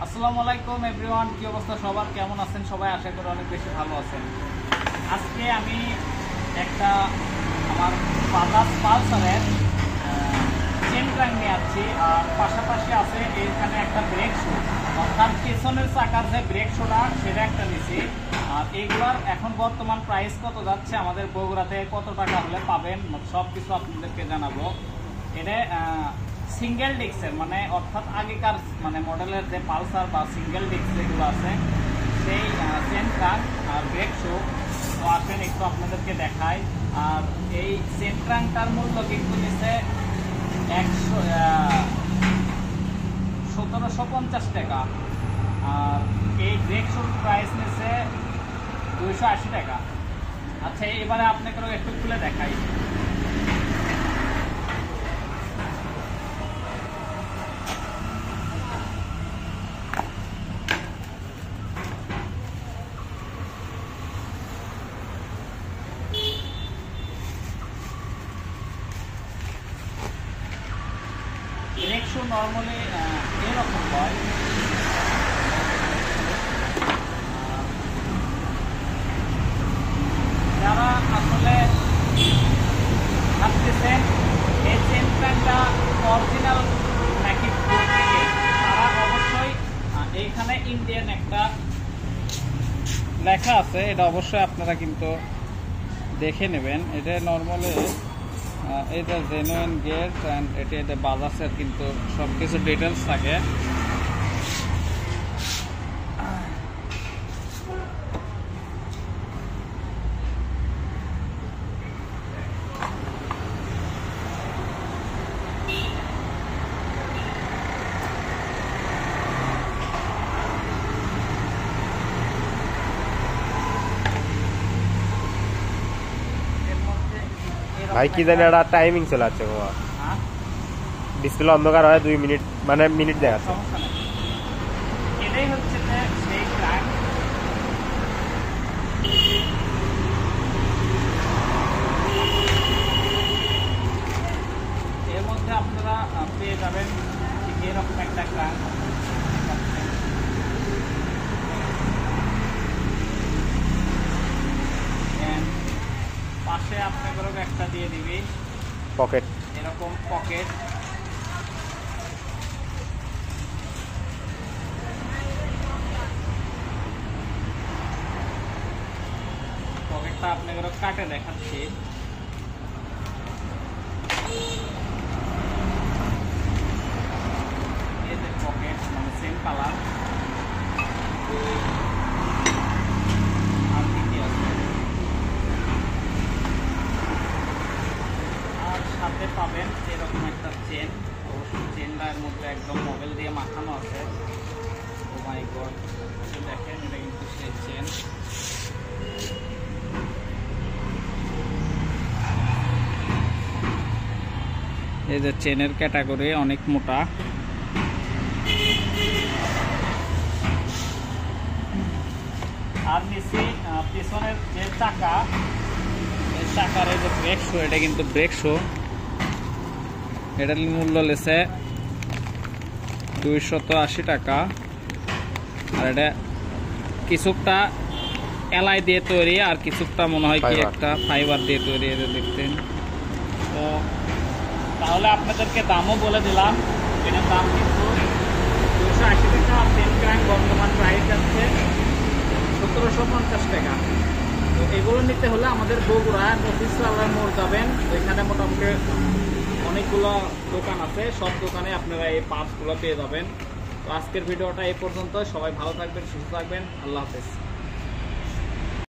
আসসালামু আলাইকুম এভরিওয়ান, কি অবস্থা সবার, কেমন আছেন সবাই? আশা করি অনেক বেশি ভালো আছেন। আজকে আমি একটা আমার বাজাজ পালসারের চেন ক্র্যাঙ্ক নিয়ে আসছি, আর পাশাপাশি আছে এখানে একটা ব্রেক শু, অর্থাৎ পেছনের চাকার যে ব্রেক শুটা সেটা একটা নিচ্ছি। আর এইগুলার এখন বর্তমান প্রাইস কত যাচ্ছে, আমাদের বগুড়াতে কত টাকা হলে পাবেন, সব কিছু আপনাদেরকে জানাবো। এটা সিঙ্গেল ডিস্কের মানে অর্থাৎ আগেকার মানে মডেলের যে পালসার বা সিঙ্গেল ডিস্ক যেগুলো আছে সেই চেন ক্র্যাঙ্ক আর ব্রেক শু। তো আসেন একটু আপনাদেরকে দেখাই। আর এই চেন ক্র্যাঙ্কটার মূল্য কিন্তু নিচ্ছে 1750 টাকা, আর এই ব্রেক শুর প্রাইস নিচ্ছে 280 টাকা। আচ্ছা, এবারে আপনাকে একটু খুলে দেখাই। ব্রেক শু নর্মালি এরকম হয়, যারা আসলে ভাবতেছেন এই চেন ক্র্যাঙ্কটা অরিজিনাল নাকি থেকে, তারা অবশ্যই এইখানে ইন্ডিয়ান একটা লেখা আছে, এটা অবশ্যই আপনারা কিন্তু দেখে নেবেন। এটা নর্মালি এটা জেনুইন গেট অ্যান্ড এটা বাজাজের কিন্তু সব কিছু ডিটেলস থাকে। ভাই কি জানি একটা টাইমিং চলে আছে, ডিসপ্লে অন্ধকার হয় 2 মিনিট মানে মিনিট দেখাচ্ছে। এটাই হচ্ছে যে সেই ক্র্যাঙ্ক। এর মধ্যে আপনারা পেয়ে যাবেন ঠিক এরকম একটা ক্র্যাঙ্ক। পাশে আপনাদের একটা দিয়ে দিবি পকেট, এরকম পকেট। পকেটটা আপনাদের কাটে দেখাচ্ছি। এই যে পকেট মানে সেম কালার। আর কি আছে, আর সাথে পাবেন এরকম একটা চেন। অবশ্যই চেনটার মধ্যে একদম মোবাইল দিয়ে মাখানো আছে। ও মাই গড, দেখেন এটা কিন্তু সেই চেন। এই যে চেনের ক্যাটাগরি অনেক মোটা। আর নিচে পিছনের যে চাকা, এই চাকার এই যে ব্রেক শু, এটা কিন্তু ব্রেক শু। এটার মূল্য লেছে 280 টাকা। আর এটা কিছুটা এলাই দিয়ে তৈরি, আর কিছুটা মনে হয় কি একটা ফাইবার দিয়ে তৈরি। এটা দেখতেন তো, তাহলে আপনাদেরকে দামও বলে দিলাম। এটার দাম কিন্তু 280 টাকা। আর চেন ক্র্যাঙ্ক বর্তমান প্রাইস যাচ্ছে 1750 টাকা। তো এগুলো নিতে হলে আমাদের বগুড়া মফিজসালার মোড় যাবেন, এখানে মোটামুটি অনেকগুলো দোকান আছে, সব দোকানে আপনারা এই পার্টসগুলো পেয়ে যাবেন। তো আজকের ভিডিওটা এই পর্যন্ত। সবাই ভালো থাকবেন, সুস্থ থাকবেন, আল্লাহ হাফেজ।